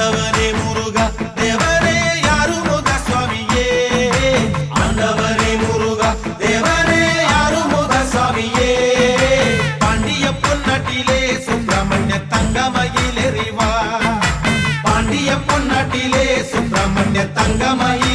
ஆண்டவனே முருகா தேவனே ஆறுமுக சுவாமியே ஆண்டவனே முருகா தேவனே ஆறுமுக சுவாமியே பாண்டிய பொன்னாட்டிலே சுப்பிரமணிய தங்கமயிலேறிவா பாண்டிய பொன்னாட்டிலே சுப்பிரமணிய தங்கமயில்